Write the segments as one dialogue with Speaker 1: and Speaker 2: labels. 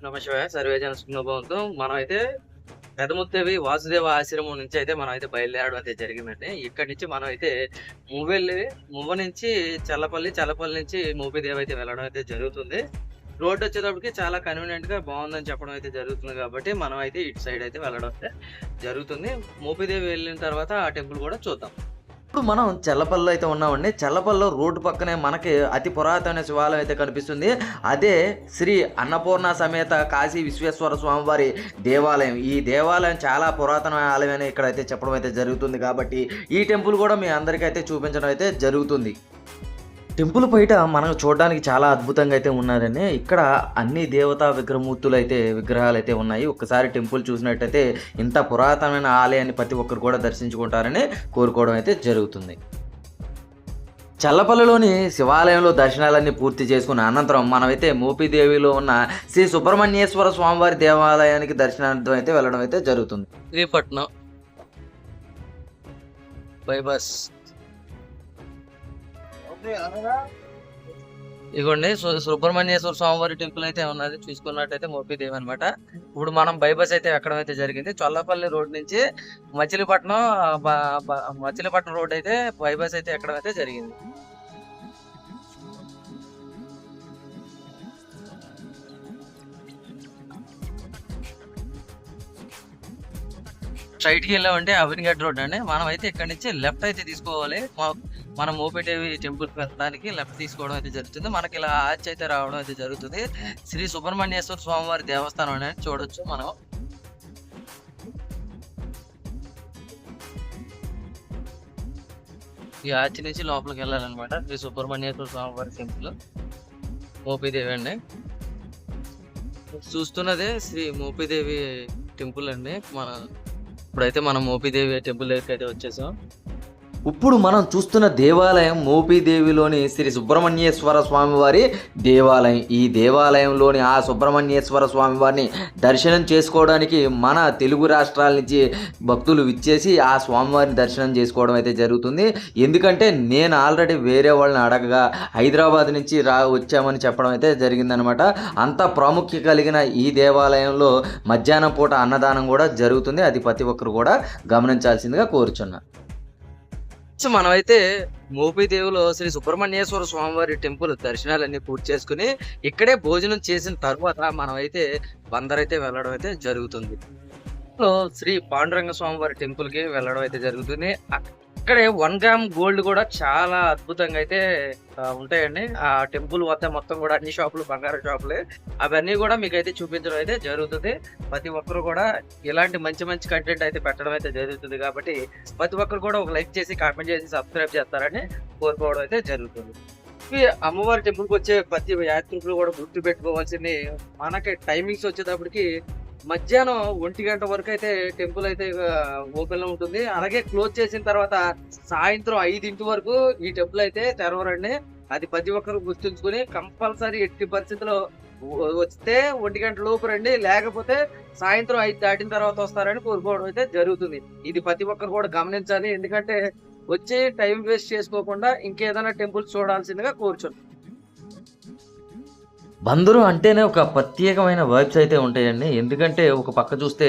Speaker 1: నమ శివాయ. సర్వేజన సుఖనోభవంతో మనమైతే పెదముత్తేవి వాసుదేవ ఆశ్రమం నుంచి అయితే మనం అయితే బయలుదేరడం అయితే జరిగిందండి. ఇక్కడి నుంచి మనం అయితే మువ్వ నుంచి చల్లపల్లి నుంచి మోపిదేవి అయితే వెళ్ళడం అయితే జరుగుతుంది. రోడ్ వచ్చేటప్పటికి చాలా కన్వీనియంట్ గా బాగుందని చెప్పడం అయితే జరుగుతుంది కాబట్టి మనం అయితే ఇటు సైడ్ అయితే వెళ్ళడం అయితే జరుగుతుంది. మోపిదేవి వెళ్ళిన తర్వాత ఆ టెంపుల్ కూడా చూద్దాం.
Speaker 2: ఇప్పుడు మనం చెల్లపల్లిలో అయితే ఉన్నామండి. చెల్లపల్లిలో రోడ్డు పక్కనే మనకి అతి పురాతన శివాలయం అయితే కనిపిస్తుంది. అదే శ్రీ అన్నపూర్ణ సమేత కాశీ విశ్వేశ్వర స్వామివారి దేవాలయం. ఈ దేవాలయం చాలా పురాతన ఆలయం అని ఇక్కడ అయితే చెప్పడం అయితే జరుగుతుంది కాబట్టి ఈ టెంపుల్ కూడా మీ అందరికీ అయితే చూపించడం అయితే జరుగుతుంది. టెంపుల్ బయట మనకు చూడడానికి చాలా అద్భుతంగా అయితే ఉన్నారని ఇక్కడ అన్ని దేవతా విగ్రహాలు అయితే ఉన్నాయి. ఒక్కసారి టెంపుల్ చూసినట్టయితే ఇంత పురాతనమైన ఆలయాన్ని ప్రతి ఒక్కరు కూడా దర్శించుకుంటారని కోరుకోవడం అయితే జరుగుతుంది. చల్లపల్లిలోని శివాలయంలో దర్శనాలన్నీ పూర్తి చేసుకున్న అనంతరం మనమైతే మోపిదేవిలో ఉన్న శ్రీ సుబ్రహ్మణ్యేశ్వర స్వామివారి దేవాలయానికి దర్శనార్థం అయితే వెళ్ళడం అయితే జరుగుతుంది.
Speaker 1: శ్రీపట్నం బైపాస్ ఇగోండి సుబ్రహ్మణ్యేశ్వర స్వామివారి టెంపుల్ అయితే ఉన్నది. చూసుకున్నట్టయితే మోపిదేవి అనమాట. ఇప్పుడు మనం బైపాస్ అయితే ఎక్కడం అయితే జరిగింది. చల్లపల్లి రోడ్ నుంచి మచిలీపట్నం రోడ్ అయితే బైపాస్ అయితే ఎక్కడం అయితే జరిగింది. స్ట్రైట్కి వెళ్ళామంటే అవినిగడ్ రోడ్ అండి. మనం అయితే ఇక్కడ నుంచి లెఫ్ట్ అయితే తీసుకోవాలి. మనం మోపిదేవి టెంపుల్ వెళ్ళడానికి లెఫ్ట్ తీసుకోవడం అయితే జరుగుతుంది. మనకి ఇలా ఆర్చ్ అయితే రావడం అయితే జరుగుతుంది. శ్రీ సుబ్రహ్మణ్యేశ్వర స్వామివారి దేవస్థానం అనేది చూడొచ్చు మనం. ఈ ఆర్చ్ నుంచి లోపలికి వెళ్ళాలన్నమాట. శ్రీ సుబ్రహ్మణ్యేశ్వర స్వామివారి టెంపుల్ మోపిదేవి అండి. చూస్తున్నదే శ్రీ మోపిదేవి టెంపుల్ అండి. ఇప్పుడైతే మనం మోపిదేవి టెంపుల్ దగ్గరికి అయితే వచ్చేసాం.
Speaker 2: ఇప్పుడు మనం చూస్తున్న దేవాలయం మోపిదేవిలోని శ్రీ సుబ్రహ్మణ్యేశ్వర స్వామివారి దేవాలయం. ఈ దేవాలయంలోని ఆ సుబ్రహ్మణ్యేశ్వర స్వామివారిని దర్శనం చేసుకోవడానికి మన తెలుగు రాష్ట్రాల నుంచి భక్తులు విచ్చేసి ఆ స్వామివారిని దర్శనం చేసుకోవడం అయితే జరుగుతుంది. ఎందుకంటే నేను ఆల్రెడీ వేరే వాళ్ళని అడగగా హైదరాబాద్ నుంచి వచ్చామని చెప్పడం అయితే జరిగిందనమాట. అంత ప్రాముఖ్యత కలిగిన ఈ దేవాలయంలో మధ్యాహ్నం పూట అన్నదానం కూడా జరుగుతుంది. అది ప్రతి ఒక్కరు కూడా గమనించాల్సిందిగా కోరుచున్నా.
Speaker 1: మనమైతే మోపిదేవిలో శ్రీ సుబ్రహ్మణ్యేశ్వర స్వామివారి టెంపుల్ దర్శనాలన్నీ పూర్తి చేసుకుని ఇక్కడే భోజనం చేసిన తర్వాత మనం అయితే బందర్ అయితే వెళ్ళడం అయితే జరుగుతుంది. శ్రీ పాండురంగ స్వామివారి టెంపుల్ కి వెళ్ళడం అయితే జరుగుతుంది. అక్కడే 1 గ్రామ్ గోల్డ్ కూడా చాలా అద్భుతంగా అయితే ఉంటాయండి. ఆ టెంపుల్ వద్ద మొత్తం కూడా అన్ని షాపులు బంగారు షాపులే. అవన్నీ కూడా మీకు అయితే చూపించడం అయితే జరుగుతుంది. ప్రతి ఒక్కరు కూడా ఇలాంటి మంచి కంటెంట్ అయితే పెట్టడం అయితే జరుగుతుంది కాబట్టి ప్రతి ఒక్కరు కూడా ఒక లైక్ చేసి కామెంట్ చేసి సబ్స్క్రైబ్ చేస్తారని కోరుకోవడం అయితే జరుగుతుంది. ఈ అమ్మవారి టెంపుల్కి వచ్చే ప్రతి యాత్రికులు కూడా గుర్తు పెట్టుకోవాల్సింది మనకి టైమింగ్స్ వచ్చేటప్పటికి మధ్యాహ్నం 1 గంట వరకు అయితే టెంపుల్ అయితే ఓపెన్ లో ఉంటుంది. అలాగే క్లోజ్ చేసిన తర్వాత సాయంత్రం 5 వరకు ఈ టెంపుల్ అయితే తెరవరండి. అది ప్రతి ఒక్కరు గుర్తుంచుకుని కంపల్సరీ ఎట్టి పరిస్థితుల్లో వస్తే 1 గంట లోపు రండి, లేకపోతే సాయంత్రం 5 దాటిన తర్వాత వస్తారని కోరుకోవడం అయితే జరుగుతుంది. ఇది ప్రతి ఒక్కరు కూడా గమనించాలి. ఎందుకంటే వచ్చి టైం వేస్ట్ చేసుకోకుండా ఇంకేదైనా టెంపుల్స్ చూడాల్సిందిగా కోరుచున్నాను.
Speaker 2: బందరు అంటేనే ఒక ప్రత్యేకమైన వైబ్స్ అయితే ఉంటాయండి. ఎందుకంటే ఒక పక్క చూస్తే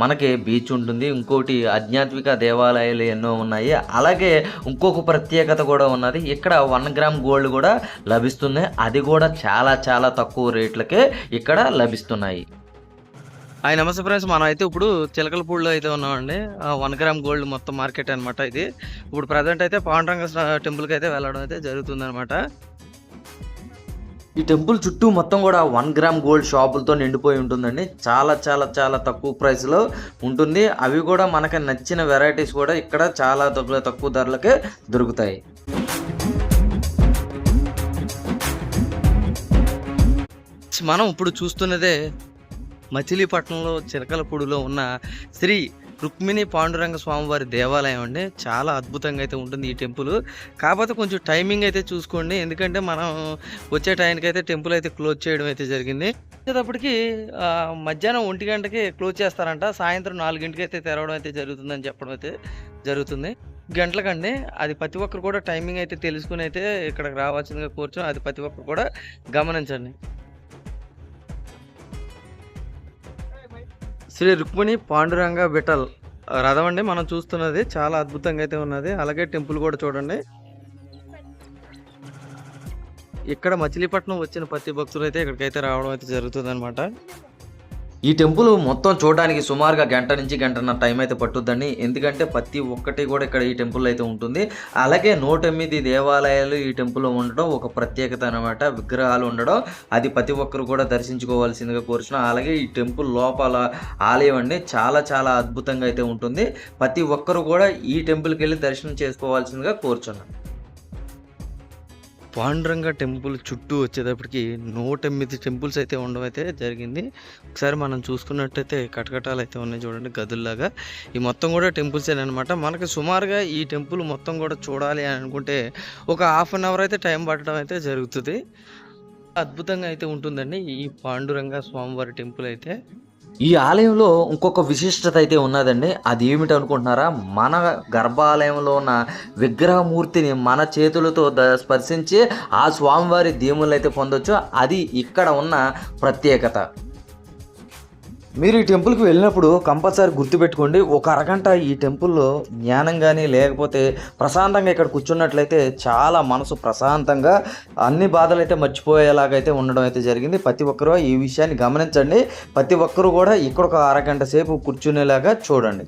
Speaker 2: మనకి బీచ్ ఉంటుంది, ఇంకోటి ఆధ్యాత్మిక దేవాలయాలు ఎన్నో ఉన్నాయి. అలాగే ఇంకొక ప్రత్యేకత కూడా ఉన్నది. ఇక్కడ 1 గ్రామ్ గోల్డ్ కూడా లభిస్తుంది. అది కూడా చాలా చాలా తక్కువ రేట్లకే ఇక్కడ లభిస్తున్నాయి.
Speaker 1: నమస్తే ఫ్రెండ్స్, మనం అయితే ఇప్పుడు చిలకలపూడిలో అయితే ఉన్నామండి. 1 గ్రామ్ గోల్డ్ మొత్తం మార్కెట్ అనమాట ఇది. ఇప్పుడు ప్రజెంట్ అయితే పాండురంగ టెంపుల్కి అయితే వెళ్ళడం అయితే జరుగుతుంది అనమాట.
Speaker 2: ఈ టెంపుల్ చుట్టూ మొత్తం కూడా 1 గ్రామ్ గోల్డ్ షాపులతో నిండిపోయి ఉంటుందండి. చాలా చాలా చాలా తక్కువ ప్రైస్లో ఉంటుంది. అవి కూడా మనకి నచ్చిన వెరైటీస్ కూడా ఇక్కడ చాలా తక్కువ ధరలకే దొరుకుతాయి.
Speaker 1: మనం ఇప్పుడు చూస్తున్నదే మచిలీపట్నంలో చిలకలపూడిలో ఉన్న శ్రీ రుక్మిణి పాండురంగ స్వామివారి దేవాలయం అండి. చాలా అద్భుతంగా అయితే ఉంటుంది ఈ టెంపుల్. కాకపోతే కొంచెం టైమింగ్ అయితే చూసుకోండి, ఎందుకంటే మనం వచ్చే టైంకి అయితే టెంపుల్ అయితే క్లోజ్ చేయడం అయితే జరిగింది. వచ్చేటప్పటికి మధ్యాహ్నం 1 గంటకి క్లోజ్ చేస్తారంట. సాయంత్రం 4 గంటకి అయితే తెరవడం అయితే జరుగుతుందని చెప్పడం అయితే జరుగుతుంది. గంటలకండి. అది ప్రతి ఒక్కరు కూడా టైమింగ్ అయితే తెలుసుకుని అయితే ఇక్కడికి రావాల్సిందిగా కోరుచున్నాం. అది ప్రతి ఒక్కరు కూడా గమనించండి. శ్రీ రుక్మిణి పాండురంగ విఠల్ రథం అండి మనం చూస్తున్నది. చాలా అద్భుతంగా అయితే ఉన్నది. అలాగే టెంపుల్ కూడా చూడండి. ఇక్కడ మచిలీపట్నం వచ్చిన ప్రతి భక్తులు అయితే ఇక్కడికైతే రావడం అయితే జరుగుతుంది అనమాట.
Speaker 2: ఈ టెంపుల్ మొత్తం చూడడానికి సుమారుగా గంట నుంచి గంటన్నర టైం అయితే పట్టుద్దండి. ఎందుకంటే ప్రతి ఒక్కటి కూడా ఇక్కడ ఈ టెంపుల్ అయితే ఉంటుంది. అలాగే 108 దేవాలయాలు ఈ టెంపుల్లో ఉండడం ఒక ప్రత్యేకత అనమాట. విగ్రహాలు ఉండడం అది ప్రతి ఒక్కరు కూడా దర్శించుకోవాల్సిందిగా కోరుచున్నాం. అలాగే ఈ టెంపుల్ లోపల ఆలయం అండి చాలా చాలా అద్భుతంగా అయితే ఉంటుంది. ప్రతి ఒక్కరు కూడా ఈ టెంపుల్కి వెళ్ళి దర్శనం చేసుకోవాల్సిందిగా కోరుచున్నాం.
Speaker 1: పాండురంగ టెంపుల్ చుట్టూ వచ్చేటప్పటికి 108 టెంపుల్స్ అయితే ఉండడం అయితే జరిగింది. ఒకసారి మనం చూసుకున్నట్టయితే కటకటాలు అయితే ఉన్నాయి చూడండి, గదుల్లాగా. ఈ మొత్తం కూడా టెంపుల్స్ అనమాట. మనకి సుమారుగా ఈ టెంపుల్ మొత్తం కూడా చూడాలి అని అనుకుంటే ఒక హాఫ్ అన్ అవర్ అయితే టైం పట్టడం అయితే జరుగుతుంది. అద్భుతంగా అయితే ఉంటుందండి ఈ పాండురంగ స్వామివారి టెంపుల్ అయితే.
Speaker 2: ఈ ఆలయంలో ఇంకొక విశిష్టత అయితే ఉన్నదండి. అది ఏమిటి అనుకుంటున్నారా? మన గర్భాలయంలో ఉన్న విగ్రహమూర్తిని మన చేతులతో స్పర్శించి ఆ స్వామివారి దీములు అయితే పొందొచ్చు. అది ఇక్కడ ఉన్న ప్రత్యేకత. మీరు ఈ టెంపుల్కి వెళ్ళినప్పుడు కంపల్సరీ గుర్తుపెట్టుకోండి, ఒక అరగంట ఈ టెంపుల్లో జ్ఞానం కానీ లేకపోతే ప్రశాంతంగా ఇక్కడ కూర్చున్నట్లయితే చాలా మనసు ప్రశాంతంగా అన్ని బాధలు అయితే మర్చిపోయేలాగైతే ఉండడం అయితే జరిగింది. ప్రతి ఒక్కరూ ఈ విషయాన్ని గమనించండి. ప్రతి ఒక్కరూ కూడా ఇక్కడ ఒక అరగంట సేపు కూర్చునేలాగా చూడండి.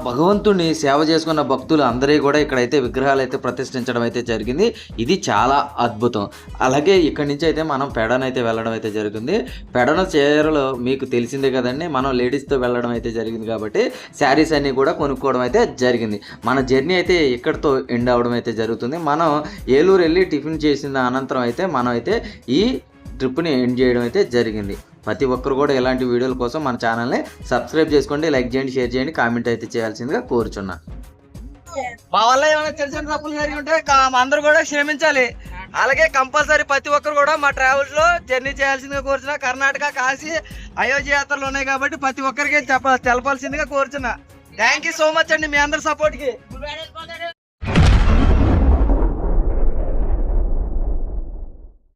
Speaker 2: భగవంతుని సేవ చేసుకున్న భక్తులు అందరూ కూడా ఇక్కడైతే విగ్రహాలు అయితే ప్రతిష్ఠించడం అయితే జరిగింది. ఇది చాలా అద్భుతం. అలాగే ఇక్కడి నుంచి అయితే మనం పెడనైతే వెళ్ళడం అయితే జరిగింది. పెడన చీరలు మీకు తెలిసిందే కదండి, మనం లేడీస్తో వెళ్ళడం అయితే జరిగింది కాబట్టి శారీస్ అన్నీ కూడా కొనుక్కోవడం అయితే జరిగింది. మన జర్నీ అయితే ఇక్కడితో ఎండ్ అవడం అయితే జరుగుతుంది. మనం ఏలూరు వెళ్ళి టిఫిన్ చేసిన అనంతరం అయితే మనం అయితే ఈ ట్రిప్ని ఎండ్ చేయడం అయితే జరిగింది. ప్రతి ఒక్కరు కూడా ఇలాంటి వీడియోల కోసం మన ఛానల్ని సబ్స్క్రైబ్ చేసుకోండి, లైక్ చేయండి, షేర్ చేయండి, కామెంట్ అయితే చేయాల్సిందిగా కోరుచున్నా.
Speaker 1: మా వల్ల ఏమైనా తెలిసిన తప్పులు జరిగి ఉంటే అందరూ కూడా క్షమించాలి. అలాగే కంపల్సరీ ప్రతి ఒక్కరు కూడా మా ట్రావెల్స్ లో జర్నీ చేయాల్సిందిగా కోరుచున్నా. కర్ణాటక, కాశీ, అయోధ్య యాత్రలు ఉన్నాయి కాబట్టి ప్రతి ఒక్కరికి తెలపాల్సిందిగా కోరుచున్నా. థ్యాంక్ యూ సో మచ్ అండి మీ అందరి సపోర్ట్ కి.